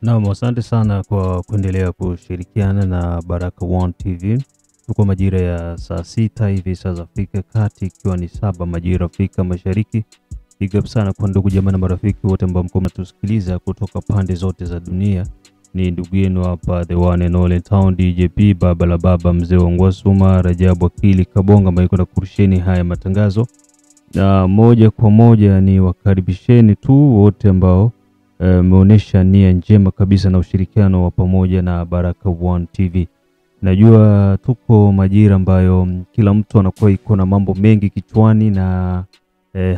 Naam, asante sana kwa kuendelea kushirikiana na Baraka One TV. Tuko majira ya saa 6 hivi saa za Afrika Kati, ikiwa ni 7 majira Afrika Mashariki. Big up sana kwa ndugu jamaa na marafiki wote ambao mko mnatusikiliza kutoka pande zote za dunia. Ni ndugu yenu hapa, the one and only town DJP, baba la baba, mzee wa Ngwasuma, Rajabu Akili Kabonga, ambaye yuko na kurusheni haya matangazo. Na moja kwa moja ni wakaribisheni tu wote ambao meonesha nia njema kabisa na ushirikiano wa pamoja na Baraka One TV. Najua tuko majira ambayo kila mtu anakuwa iko na mambo mengi kichwani, na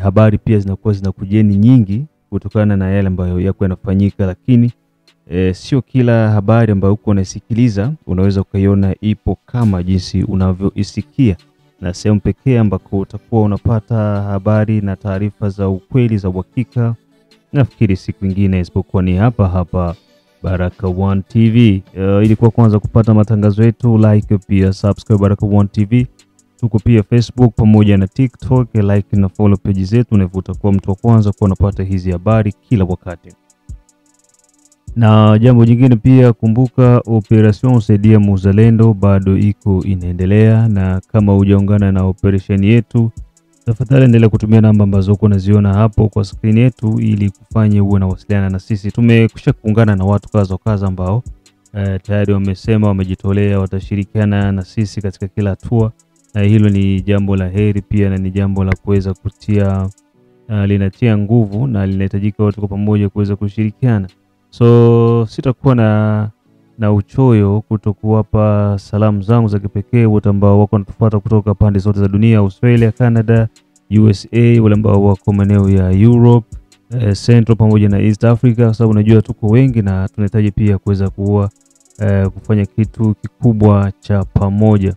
habari pia zinakuwa zinakujeni nyingi kutokana na yale ambayo yako yanafanyika, lakini sio kila habari ambayo uko unasikiliza unaweza kuiona ipo kama jinsi unavyoisikia, na sehemu pekee ambako utakuwa unapata habari na taarifa za ukweli za uhakika nafikiri siku nyingine isipokuwa ni hapa hapa Baraka One TV. Ili kwa kwanza kupata matangazo yetu, like pia subscribe Baraka One TV. Tuko pia Facebook pamoja na TikTok, like na follow page zetu, na utakuwa mtu wa kwanza kuwa unapata hizi habari kila wakati. Na jambo jingine pia, kumbuka operation Saidia Muzalendo bado iko inaendelea, na kama hujaungana na operation yetu, tafadhali endelea kutumia namba ambazo uko unaziona hapo kwa screen yetu ili kufanya uwe na wasiliana na sisi. Tumekwisha kuungana na watu kaza ambao tayari wamesema wamejitolea watashirikiana na sisi katika kila hatua, na hilo ni jambo la heri pia, na ni jambo la kuweza kutia linatia nguvu, na linahitajika watu kwa pamoja kuweza kushirikiana. So sitakuwa na uchoyo kutokuwapa salamu zangu za kipekee wote ambao wako natufuata kutoka pande zote za dunia, Australia, Canada, USA, wale ambao wako maeneo ya Europe, Central pamoja na East Africa, kwa sababu unajua tuko wengi na tunahitaji pia kuweza kufanya kitu kikubwa cha pamoja.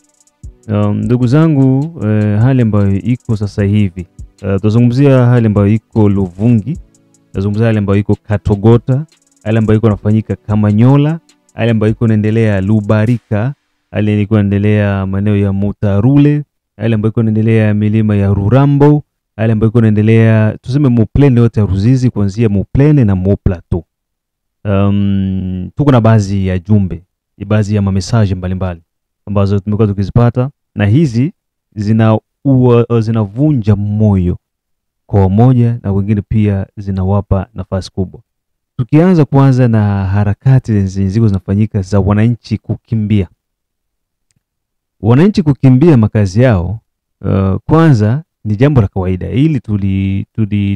Ndugu zangu, hali ambayo iko sasa hivi, tutazungumzia hali ambayo iko Luvungi, tutazungumzia hali ambayo iko Katogota, hali ambayo iko nafanyika Kamanyola, hali ambayo iko inaendelea Lubarika, hali iko inaendelea maeneo ya Mutarule, hali ambayo iko inaendelea milima ya Rurambo, hali ambayo iko inaendelea tuseme Muplene yote ya Ruzizi, kuanzia Muplene na Muplateau. Tuko na baadhi ya jumbe, baadhi ya message mbalimbali ambazo tumekuwa tukizipata, na hizi zinavunja moyo kwa moja, na wengine pia zinawapa nafasi kubwa. Tukianza kwanza na harakati zilizo zinafanyika za wananchi kukimbia. Wananchi kukimbia makazi yao, kwanza ni jambo la kawaida. Ili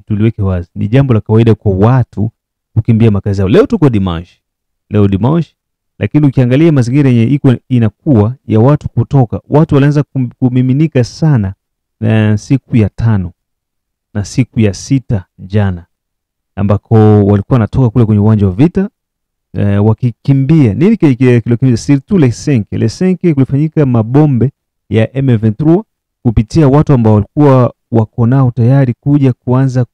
tuliweke wazi, ni jambo la kawaida kwa watu kukimbia makazi yao. Leo tuko Dimanche, lakini ukiangalia mazingira yenye inakuwa ya watu kutoka, watu walianza kumiminika sana na siku ya 5 na siku ya 6 jana, ambako walikuwa natoka kule kwenye uwanja wa vita wakikimbia. Nini kilokimbia? Surtout les 5 kulifanyika mabombe ya M23 kupitia watu ambao walikuwa wako nao tayari kuja kuanza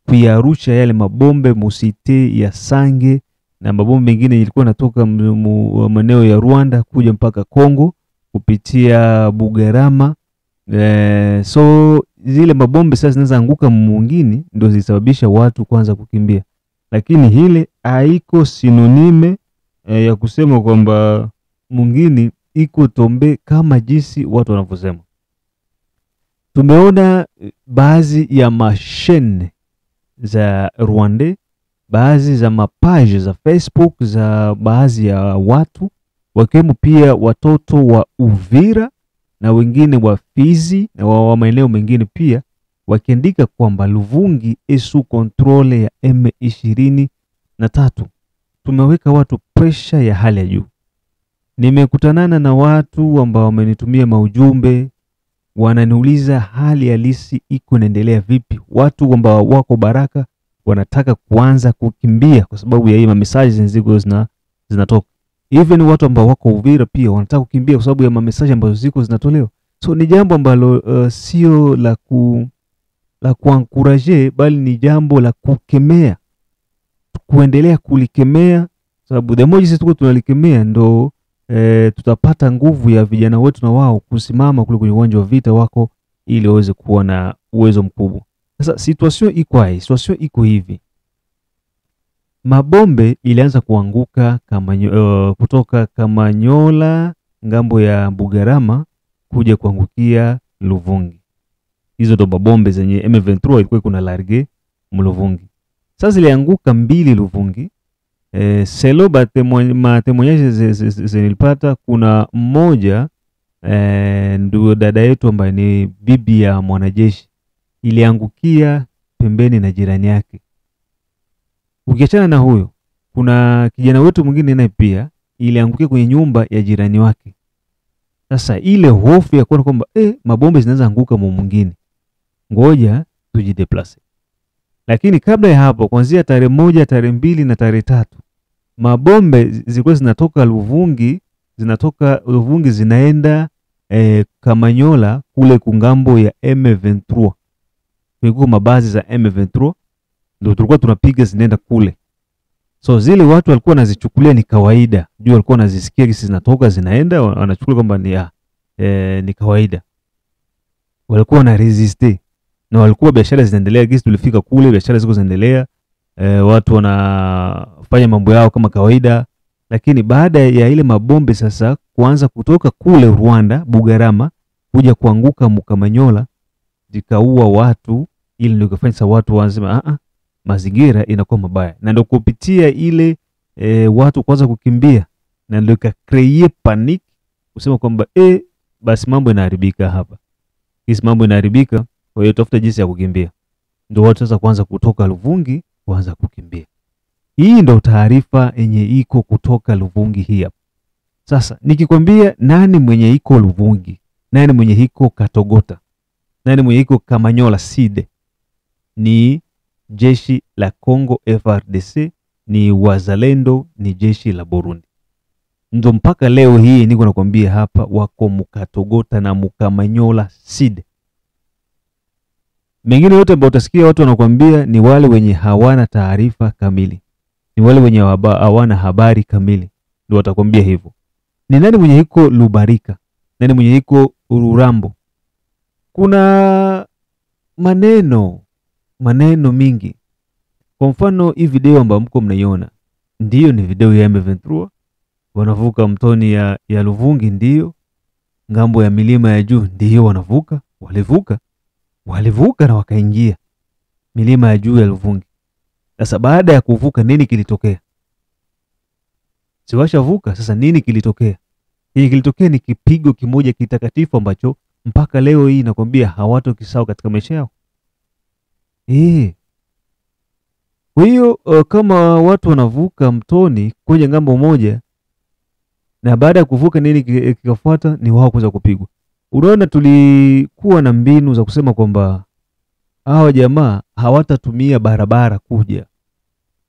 kuyarusha yale mabombe musite ya Sange, na mabombe mengine yalikuwa natoka maeneo ya Rwanda kuja mpaka Kongo kupitia Bugarama. So zile mabombe sasa zinaanza anguka mwingine, ndio zilisababisha watu kwanza kukimbia. Lakini hile haiko sinonime ya kusema kwamba mwingine iko tombe kama jinsi watu wanavyosema. Tumeona baadhi ya mashine za Rwanda, baadhi za mapage za Facebook za baadhi ya watu, wakiwemo pia watoto wa Uvira na wengine wa Fizi na wa maeneo mengine pia, wakiandika kwamba Luvungi sous controle ya M23. Tumeweka watu pressure ya hali ya juu. Nimekutanana na watu ambao wamenitumia maujumbe, wananiuliza hali halisi iko inaendelea vipi. Watu ambao wako Baraka wanataka kuanza kukimbia kwa sababu ya hii message zinatoka. Even watu ambao wako Uvira pia wanataka kukimbia kwa sababu ya message ambazo ziko zinatolewa. So ni jambo ambalo sio la kuencourager, bali ni jambo la kukemea, kuendelea kulikemea, Sababu the more sisi tuko tunalikemea ndo tutapata nguvu ya vijana wetu na wao kusimama kule kwenye uwanja wa vita wako ili waweze kuwa na uwezo mkubwa. Sasa situation iko hivi. Mabombe ilianza kuanguka kutoka Kamanyola ngambo ya Bugarama kuja kuangukia Luvungi. Hizo ndo mabombe zenye M23 ilikuwa kuna large Mluvungi. Sasa zilianguka mbili Luvungi. Selo matemoyaje zinilipata, kuna mmoja ndio dada yetu ambaye ni bibi ya mwanajeshi iliangukia pembeni na jirani yake. Ukiachana na huyo, kuna kijana wetu mwingine naye pia iliangukia kwenye nyumba ya jirani wake. Sasa ile hofu ya kuona kwamba mabombe zinaanza anguka mwingine, ngoja tujideplace. Lakini kabla ya hapo, kuanzia tarehe 1, tarehe 2 na tarehe 3, mabombe zilikuwa zinatoka Luvungi zinaenda Kamanyola kule kungambo ya M23. Kwa mabazi za M23 ndio tulikuwa tunapiga zinaenda kule. So zile watu walikuwa wanazichukulia ni kawaida. Juu walikuwa wanazisikia kisi zinatoka zinaenda, wanachukulia kwamba ni kawaida. Walikuwa na resist. Na walikuwa biashara zinaendelea, kisi tulifika kule biashara ziko zinaendelea. Watu wanafanya mambo yao kama kawaida. Lakini baada ya ile mabombe sasa kuanza kutoka kule Rwanda, Bugarama, kuja kuanguka Mkamanyola, zikaua watu, ili ndio kufanya watu wanasema mazingira inakuwa mabaya. Na ndio kupitia ile watu kwanza kukimbia, na ndio create panic kusema kwamba basi mambo yanaharibika hapa. Hisi mambo yanaharibika, kwa hiyo tafuta jinsi ya kukimbia. Ndio watu sasa kwanza kutoka Luvungi kuanza kukimbia. Hii ndio taarifa yenye iko kutoka Luvungi hii hapa. Sasa nikikwambia nani mwenye iko Luvungi, nani mwenye iko Katogota, nani mwenye iko Kamanyola Side, ni jeshi la Congo FARDC, ni wazalendo, ni jeshi la Burundi. Ndio mpaka leo hii niko nakwambia hapa wako Mkatogota na Mkamanyola Side. Mengine yote ambao utasikia watu wanakuambia ni wale wenye hawana taarifa kamili. Ni wale wenye hawana habari kamili ndio watakwambia hivyo. Ni nani mwenye iko Lubarika? Nani mwenye iko Ururambo? Kuna maneno mingi. Kwa mfano hii video ambayo mko mnaiona ndiyo ni video ya M23 wanavuka mtoni ya Luvungi, ndiyo ngambo ya milima ya juu, ndiyo walivuka na wakaingia milima ya juu ya Luvungi. Sasa baada ya kuvuka nini kilitokea? Siwashavuka, sasa nini kilitokea? Hii kilitokea ni kipigo kimoja kitakatifu ambacho mpaka leo hii nakwambia hawatokisahau katika maisha yao. Kwa hiyo kama watu wanavuka mtoni kwenye ngambo moja, na baada ya kuvuka nini kikafuata? Ni wao kuanza kupigwa. Unaona, tulikuwa na mbinu za kusema kwamba hawa jamaa hawatatumia barabara kuja,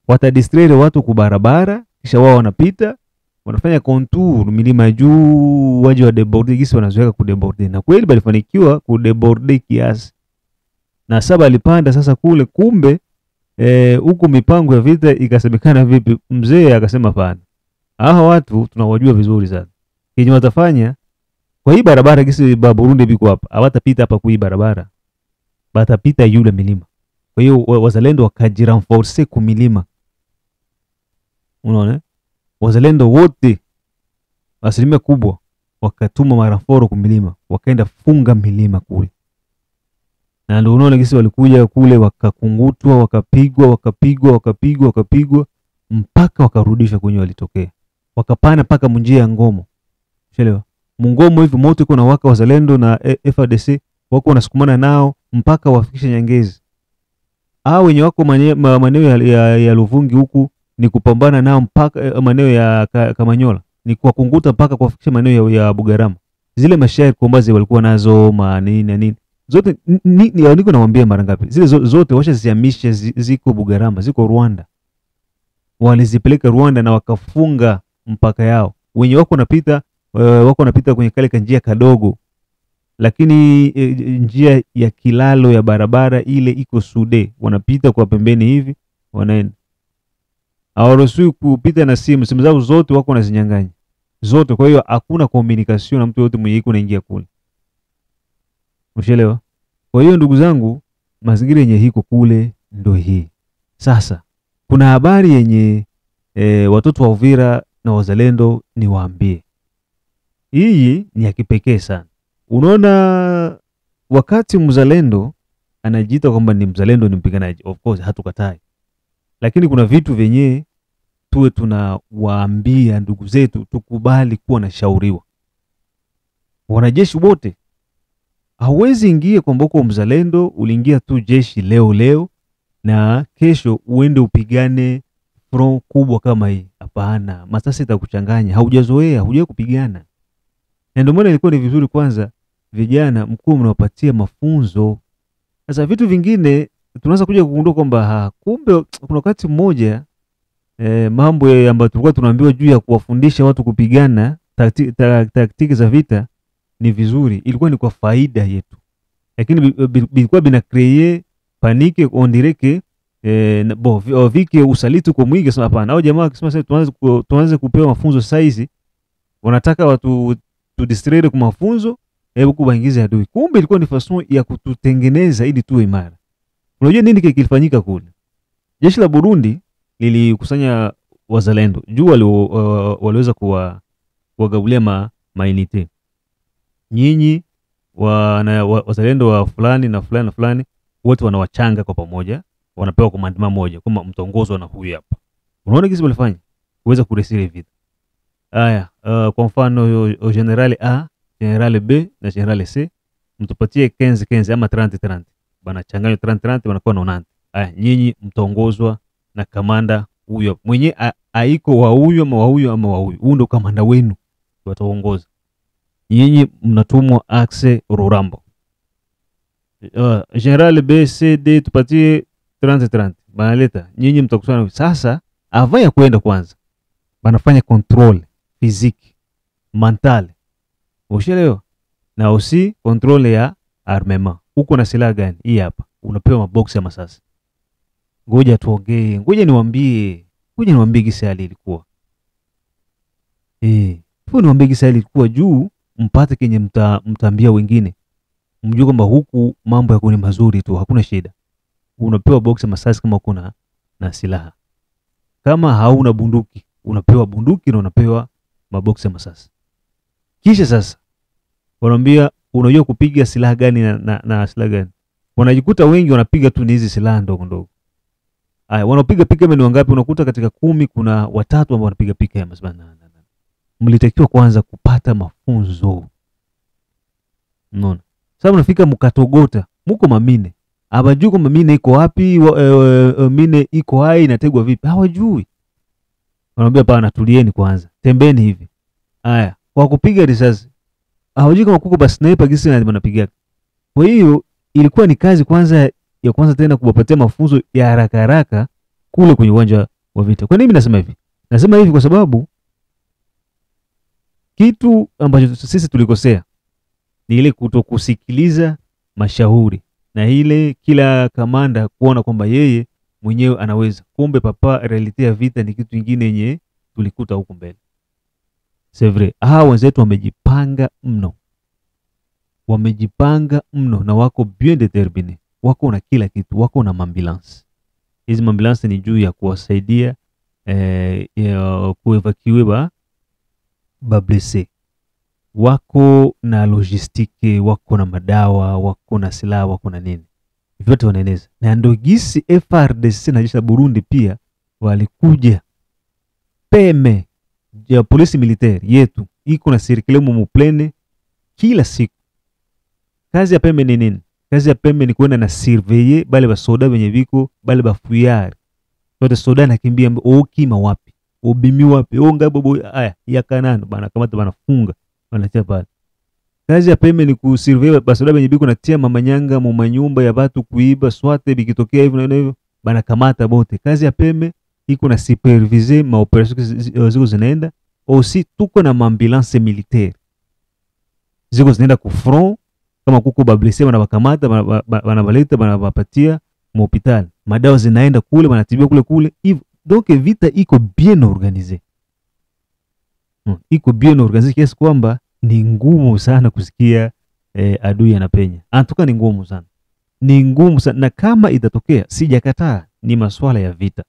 watadistract watu kwa barabara, kisha wao wanapita wanafanya contour milima juu, waje wa deborde gisi wanazoeka ku deborde. Na kweli balifanikiwa ku deborde kiasi, na saba alipanda sasa kule. Kumbe huko mipango ya vita ikasemekana vipi? Mzee akasema pana, hawa watu tunawajua vizuri sana, yenye watafanya kwa hii barabara gisi ba Burundi biko hapa, hawatapita hapa kwa hii barabara, batapita yule milima. Kwa hiyo wazalendo wakajirenforce ku milima. Unaona, wazalendo wote asilimia kubwa wakatuma maraforo ku milima, wakaenda funga milima kule. Na ndio unaona gisi walikuja kule wakakungutwa, wakapigwa mpaka wakarudisha kwenye walitokea. Wakapana mpaka munjia ya Ngomo. Unaelewa? Mungomo hivi moto iko na waka wazalendo na FARDC wako wanasukumana nao mpaka wafikishe Nyangezi. Hao wenye wako maeneo ya Luvungi huku ni kupambana nao mpaka maeneo ya Kamanyola, ni kuwakunguta mpaka kuwafikisha maeneo ya Bugarama. Zile mashari kombazi walikuwa nazo nini zote niko nawaambia mara ngapi, zile zote washazihamisha, ziko Bugarama, ziko Rwanda. Walizipeleka Rwanda na wakafunga mpaka yao. Wenye wako napita kwenye kale njia kadogo, lakini njia ya kilalo ya barabara ile iko Sude, wanapita kwa pembeni hivi wanaenda. hawaruhusiwi kupita na simu zao zote wako wanazinyang'anya zote. Kwa hiyo hakuna communication na mtu yote mwenye iko naingia kule. Umeelewa? Kwa hiyo ndugu zangu, mazingira yenye hiko kule ndio hii. Sasa kuna habari yenye watoto wa Uvira na wazalendo niwaambie. Hii ni ya kipekee sana. Unaona, wakati mzalendo anajiita kwamba ni mzalendo, ni mpiganaji, of course hatukatai. Lakini kuna vitu vyenye tuwe tunawaambia ndugu zetu tukubali kuwa na shauriwa. Wanajeshi wote hauwezi ingie kwamba uko mzalendo uliingia tu jeshi leo na kesho uende upigane front kubwa kama hii. Hapana, masasi itakuchanganya, haujazoea, hujui kupigana. Na ndio maana ilikuwa ni vizuri kwanza vijana mkuu mnawapatia mafunzo. Sasa vitu vingine tunaweza kuja kugundua kwamba kumbe kuna wakati mmoja mambo ambayo tulikuwa tunaambiwa juu ya kuwafundisha watu kupigana taktiki za vita ni vizuri, ilikuwa ni kwa faida yetu. Lakini bilikuwa bina create panique, on dirait que vike usaliti kwa mwingi sana. Hapana, hao jamaa wakisema sasa tuanze kupewa mafunzo sasa hizi, wanataka watu tudistraire kwa mafunzo hebu kubaingiza adui. Kumbe ilikuwa ni fason ya kututengeneza ili tuwe imara. Unajua nini kilifanyika kule? Jeshi la Burundi lilikusanya wazalendo juu waliweza kuwagabulia mainite. Nyinyi wazalendo wa fulani na fulani na fulani wote wanawachanga kwa pamoja, wanapewa komandima moja kama mtongozwa na huyu hapa. Unaona kisi walifanya kuweza kuresile vita. Haya, kwa mfano General A, General B na General C mtupatie 15 ama 30 bana, changanywa 30 wanakuwa na 90. Haya, nyinyi mtongozwa na kamanda huyo mwenye aiko wa huyo ama wa huyo ama wa huyo. Huyo ndo kamanda wenu wataongoza. Nyinyi mnatumwa axe Rurambo. General B, C, D tupatie 30 banaleta. Nyinyi mtakusana. Sasa avant ya kwenda kwanza banafanya control physique mental. Ushelewa? Na aussi control ya armement. Uko na silaha gani? Hii hapa. Unapewa mabox ya masasi. Ngoja tuongee. Ngoja niwaambie kisa hali ilikuwa. Niwaambie kisa hali ilikuwa juu mpate kenye mtaambia wengine. Mjue kwamba huku mambo yako ni mazuri tu, hakuna shida. Unapewa box ya masasi kama uko na silaha. Kama hauna bunduki, unapewa bunduki na unapewa mabox ya masasi. Kisha sasa wanaambia unajua kupiga silaha gani na silaha gani. Wanajikuta wengi wanapiga tu hizi silaha ndogo ndogo. Haya, wanapiga pika ni wangapi? Unakuta katika 10 kuna watatu ambao wanapiga pika ya masbana. Mlitakiwa kwanza kupata mafunzo. Unaona? Sasa mnafika mkatogota, mko mamine. Habajui kwamba mine iko wapi, mine iko hai inategwa vipi? Hawajui. Wanaambia pana tulieni kwanza. Tembeni hivi. Haya, kwa kupiga risasi. Hawajui kama kuko basi sniper gisi na wanapiga. Kwa hiyo ilikuwa ni kazi kwanza ya kwanza tena kuwapatia mafunzo ya haraka kule kwenye uwanja wa vita. Kwa nini mimi nasema hivi? Nasema hivi kwa sababu kitu ambacho sisi tulikosea ni ile kutokusikiliza mashauri na ile kila kamanda kuona kwamba yeye mwenyewe anaweza. Kumbe papa, reality ya vita ni kitu kingine yenye tulikuta huko mbele. C'est vrai, hawa wenzetu wamejipanga mno na wako bien determiné. Wako na kila kitu, wako na ambulance. Hizi ambulance ni juu ya kuwasaidia kuevacuer ba blessé. Wako na logistique, wako na madawa, wako na silaha, wako na nini. Vyote wanaeneza. Na ndio gisi FARDC na jeshi la Burundi pia walikuja. Peme ya polisi militaire yetu iko na circule mu plene kila siku. Kazi ya Peme ni nini? Kazi ya Peme ni kwenda na surveiller bale ba soda wenye viko, bale ba fuyari. Wote soda nakimbia kima wapi? Obimi wapi? Ngabo haya ya kanano bana kamata bana funga wanatia pale. Kazi ya Peme ni kusurveiller ba soda wenye viko natia mamanyanga mu manyumba ya watu kuiba swate bikitokea hivyo na hivyo bana kamata bote. Kazi ya Peme iko na superviser ma operation ziko zinaenda. Aussi tuko na ambulance militaire ziko zinaenda ku front. Kama kuko ba blessé wanabakamata wanabaleta wanabapatia mu hospital. Madawa zinaenda kule wanatibia kule hivyo Donc vita iko bien organisé. Iko bien organisé kiasi kwamba ni ngumu sana kusikia adui anapenya. Antuka ni ngumu sana. Ni ngumu sana, na kama itatokea sijakataa, ni masuala ya vita.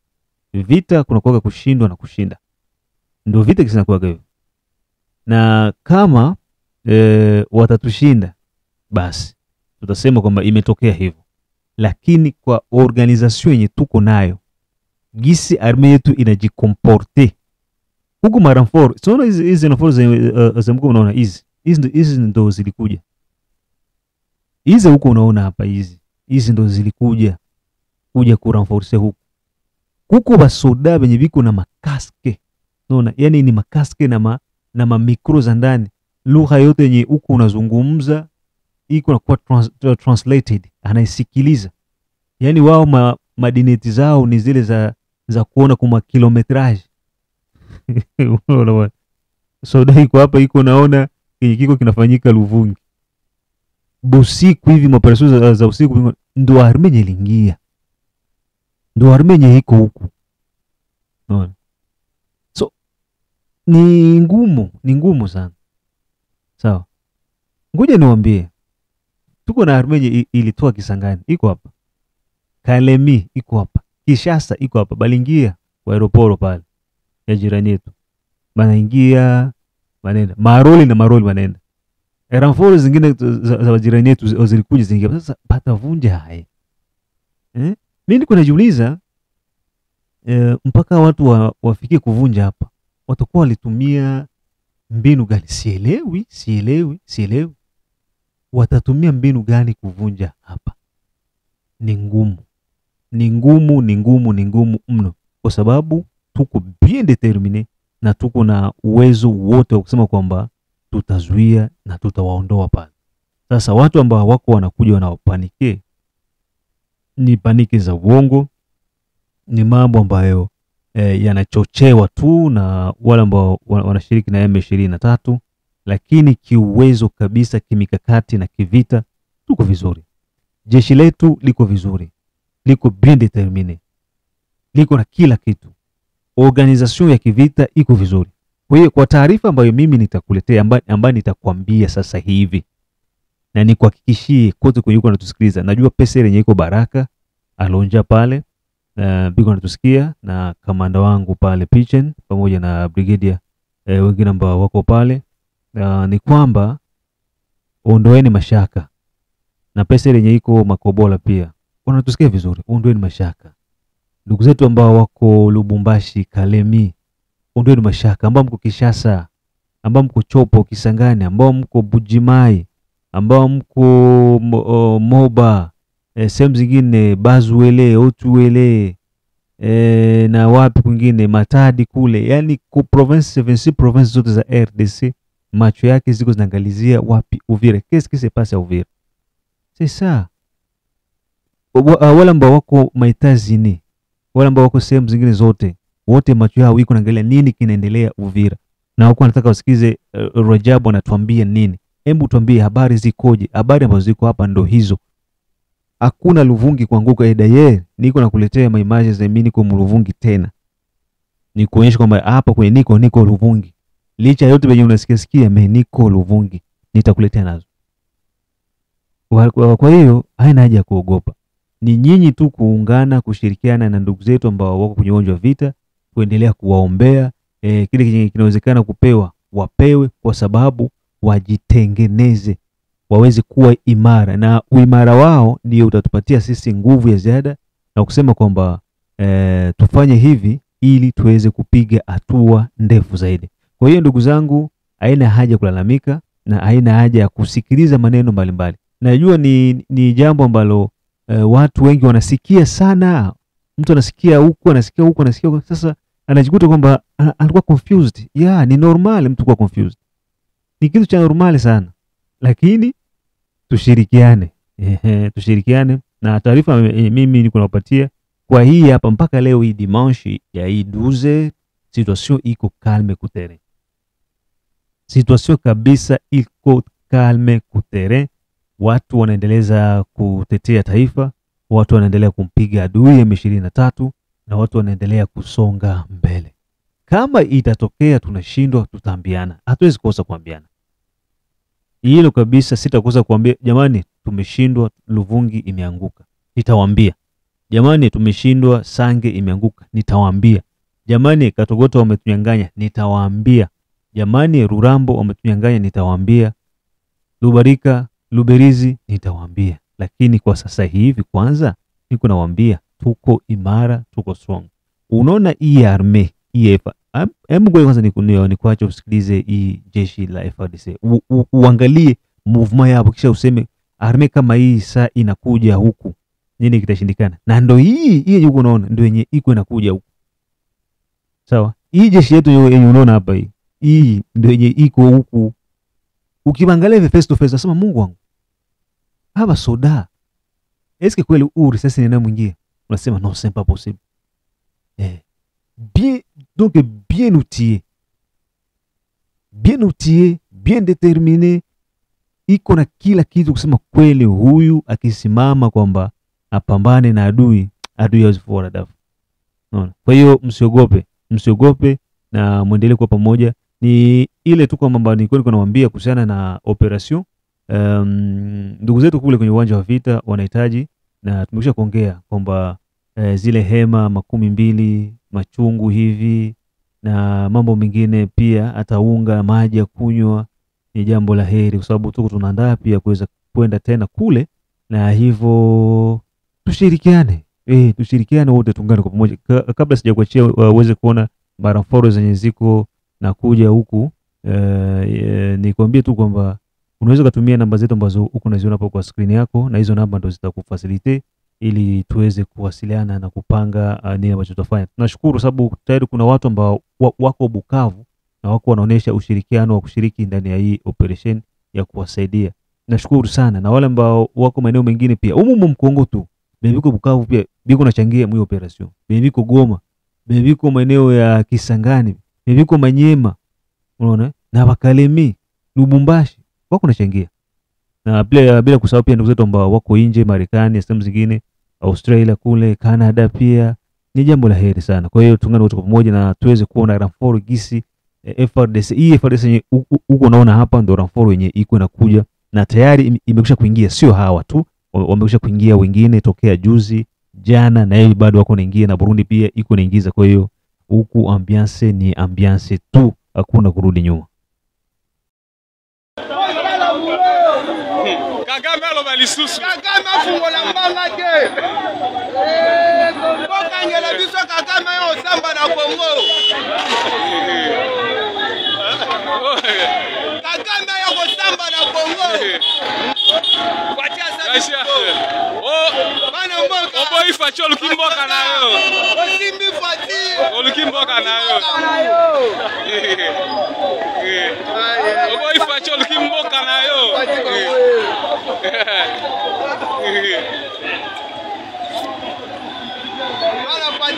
Vita kuna kuwaga kushindwa na kushinda. Ndio vita kisina kuwaga hivyo. Na kama watatushinda, basi tutasema kwamba imetokea hivyo. Lakini kwa organization yenye tuko nayo, gisi arme yetu inajikomporte huku maranfor, sio hizi nafor za mko unaona hizi ndo zilikuja. Hizi huko unaona hapa hizi ndo zilikuja kuranforce huku. Kuko basoda benye biko na makaske. Unaona, yani ni makaske na ma mikro za ndani. Lugha yote yenye huko unazungumza iko na kuwa translated, anaisikiliza. Yani wao madineti zao ni zile za kuona kuma kilometraje. Unaona, soda iko hapa, iko naona kiko kinafanyika Luvungi. Busiku hivi maoperesheni za usiku ndo armenye lingia. Ndo armenye iko huku. Unaona? So ni ngumu sana. Sawa. Ngoja niwaambie. Tuko na armenye ilitoa Kisangani, iko hapa. Kalemi iko hapa. Kishasa iko hapa. Balingia kwa aeroporo pale ya jirani yetu. Banaingia, banenda. Maroli banenda. Ranforo zingine za jirani yetu zilikuja zingia. Sasa patavunja haya. Mimi niko najiuliza mpaka watu wafikie kuvunja hapa. Watakuwa walitumia mbinu gani? Sielewi. Watatumia mbinu gani kuvunja hapa? Ni ngumu mno, kwa sababu tuko bien determiné na tuko na uwezo wote wa kusema kwamba tutazuia na tutawaondoa pale. Sasa watu ambao wako wanakuja wanaopanike, ni paniki za uongo, ni mambo ambayo yanachochewa tu na wale ambao wanashiriki na M23, lakini kiuwezo kabisa, kimikakati na kivita tuko vizuri. Jeshi letu liko vizuri, liko bien determiné, liko na kila kitu. Organization ya kivita iko vizuri. Kwa hiyo kwa taarifa ambayo mimi nitakuletea, ambayo nitakwambia sasa hivi, na nikuhakikishie kote kwenye uko natusikiliza, najua pesa yenye iko Baraka Alonja pale biko natusikia, na kamanda wangu pale Pichen pamoja na brigadier wengine ambao wako pale, ni kwamba ondoeni mashaka. Na pesa yenye iko Makobola pia wanatusikia vizuri, ondoeni mashaka. Ndugu zetu ambao wako Lubumbashi, Kalemi, ondoeni mashaka. Ambao mko Kishasa, ambao mko Chopo, Kisangani, ambao mko Bujimai, ambao mko Moba, sehemu zingine Bazuele, Otuele, na wapi kwingine Matadi kule, yani ku province 76 province zote za RDC, macho yake ziko zinaangalizia wapi? Uvira. Qu'est-ce qui se passe à Uvira? C'est ça. Wala ambao wako Maitazini, wala ambao wako sehemu zingine zote, wote macho yao iko naangalia nini kinaendelea Uvira. Na wako wanataka wasikize Rajabu anatuambia nini. Hebu tuambie habari zikoje? Habari ambazo ziko hapa ndo hizo. Hakuna Luvungi kuanguka edaye, niko nakuletea maimaji za mimi niko Luvungi tena. Ni kuonyesha kwamba hapa kwenye niko Luvungi. Licha yote benye unasikia niko Luvungi, nitakuletea nazo. Kwa hiyo haina haja ya kuogopa. Ni nyinyi tu kuungana, kushirikiana na ndugu zetu ambao wako kwenye uwanja wa vita, kuendelea kuwaombea, kile kinawezekana kupewa wapewe, kwa sababu wajitengeneze, waweze kuwa imara, na uimara wao ndio utatupatia sisi nguvu ya ziada na kusema kwamba tufanye hivi ili tuweze kupiga hatua ndefu zaidi. Kwa hiyo ndugu zangu, haina haja kulalamika na haina haja ya kusikiliza maneno mbalimbali. Najua ni jambo ambalo watu wengi wanasikia sana. Mtu anasikia huku, anasikia huku, sasa anajikuta kwamba anakuwa confused. Ni normal mtu kuwa confused. Ni kitu cha normali sana. Lakini tushirikiane. Tushirikiane, na taarifa mimi niko nakupatia kwa hii hapa mpaka leo hii dimanche ya hii 12, situation iko calme ku terrain. Situation kabisa iko calme ku terrain. Watu wanaendeleza kutetea taifa, watu wanaendelea kumpiga adui M23, na watu wanaendelea kusonga mbele. Kama itatokea tunashindwa, tutaambiana. Hatuwezi kosa kuambiana. Hilo kabisa, sitakosa kuambia jamani tumeshindwa, Luvungi imeanguka. Nitawaambia. Jamani tumeshindwa, Sange imeanguka. Nitawaambia. Jamani Katogota wametunyang'anya. Nitawaambia. Jamani Rurambo wametunyang'anya. Nitawaambia. Lubarika, Luberizi, nitawaambia. Lakini kwa sasa hivi kwanza niko nawaambia tuko imara, tuko strong. Unaona hii army, hii hebu kwanza nikuache usikilize hii jeshi la FARDC. Uangalie movement yao, kisha useme army kama hii saa inakuja huku, nini kitashindikana? Na ndio hii yenye uko unaona ndio yenye iko inakuja huku. Sawa? Hii jeshi yetu yenye unaona hapa hii ndio yenye iko huku. Ukiangalia face to face unasema Mungu wangu. Haba soda. Est-ce que kweli risasi ni mwingie? Unasema non, c'est pas possible. Bien, donc bien outillé. Bien outillé, bien déterminé. Iko na kila kitu kusema kweli huyu akisimama kwamba apambane na adui hawezi kufuata dafu. Unaona? Kwa hiyo msiogope na muendelee kwa pamoja. Ni ile tu kwamba nilikuwa nawaambia kuhusiana na operation. Ndugu zetu kule kwenye uwanja wa vita wanahitaji, na tumekwisha kuongea kwamba zile hema 12 machungu hivi na mambo mengine pia, hata unga, maji ya kunywa ni jambo la heri, kwa sababu tuko tunaandaa pia kuweza kwenda tena kule, na hivyo tushirikiane wote, tungane kwa pamoja. Kabla sijakuachia uweze kuona baraforo zenye ziko na kuja huku, nikwambie tu kwamba unaweza kutumia namba zetu ambazo uko unaziona hapo kwa screen yako, na hizo namba ndo zitakufacilitate ili tuweze kuwasiliana na kupanga nini ambacho tutafanya. Tunashukuru sababu tayari kuna watu ambao wako Bukavu na wako wanaonesha ushirikiano wa kushiriki ndani ya hii operation ya kuwasaidia. Nashukuru sana, na wale ambao wako maeneo mengine pia. Mkongo tu. Bebiko Bukavu pia biko nachangia mwi operation. Bebiko Goma, bebiko maeneo ya Kisangani, bebiko Manyema. Unaona? Na Bakalemi, Lubumbashi wako nachangia. Na bila kusahau pia ndugu zetu ambao wako nje, Marekani, sehemu zingine, Australia kule, Canada pia. Ni jambo la heri sana. Kwa hiyo tungane wote pamoja na tuweze kuona Ramforo gisi FARDC. Hii FARDC huko unaona hapa ndio Ramforo yenye iko inakuja, na tayari imekwisha kuingia. Sio hawa tu, wamekwisha kuingia wengine tokea juzi, jana, na yeye bado wako wanaingia, na Burundi pia iko inaingiza. Kwa hiyo huku ambiance ni ambiance tu, hakuna kurudi nyuma. Kagame aloba lisusu. Kagame afungola mbanga te. Bokangela biso Kagame yo samba na Kongo. Kagame yo samba na Kongo. Kwatia sasa. Bana mboka. Obo ifacho lukimboka nayo. Osimbi fati. Olukimboka nayo. Obo ifacho lukimboka nayo.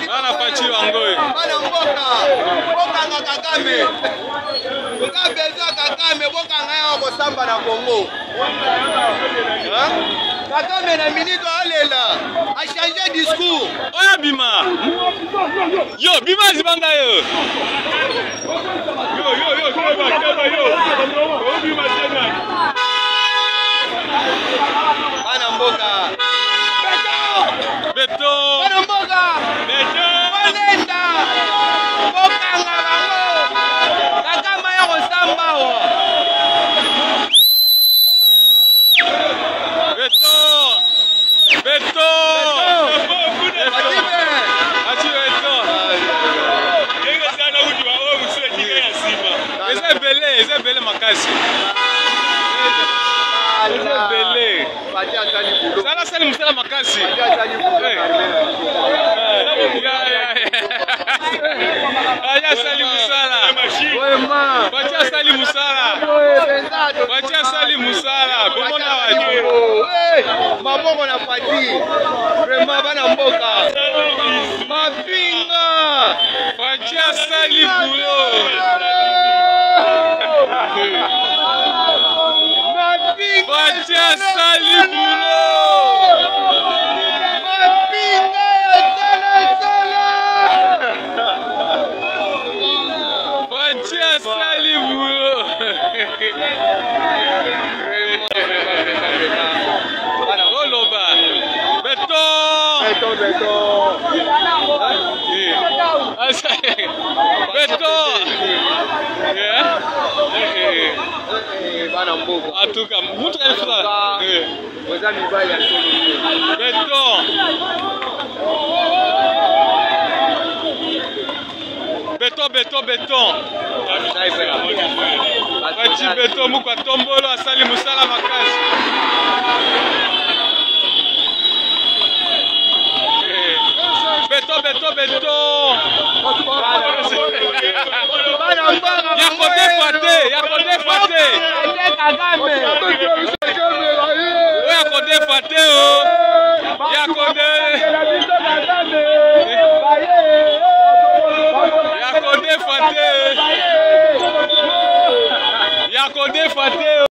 Bana fachi wangoe. Bana mboka. Boka nga Kagame. Boka bezo Kagame, boka nga yo kosamba na Kongo. Kagame na minito alela a changer discours. Oya bima. Yo bima zibanga yo. Yo keba yo. O bima tena. Bana mboka. Beto. Bana mboka. Beto. Balenda. Boka nga bango. Kagame yo kosamba wa. Beto. Ati Beto. Yenga sana udi wa o musile kinga ya sima. Eze bele makasi. Eze bele. Sala sali musala makasi. Aya sali musala. Bacha sali musala. Bacha sali musala. Bomona waje. Mabongo na pati. Vraiment bana mboka. Mapinga. Bacha sali bulo. Mapinga. Bacha sali bulo. Mapinga sana sana. Beton. Bana mbogo. Atuka mtu alifanya. Wazami baya. Beton. Beton. Bati beton muko tombolo asali musala makasi. Beton. Yako defate. Yako defate o. Yako defate o.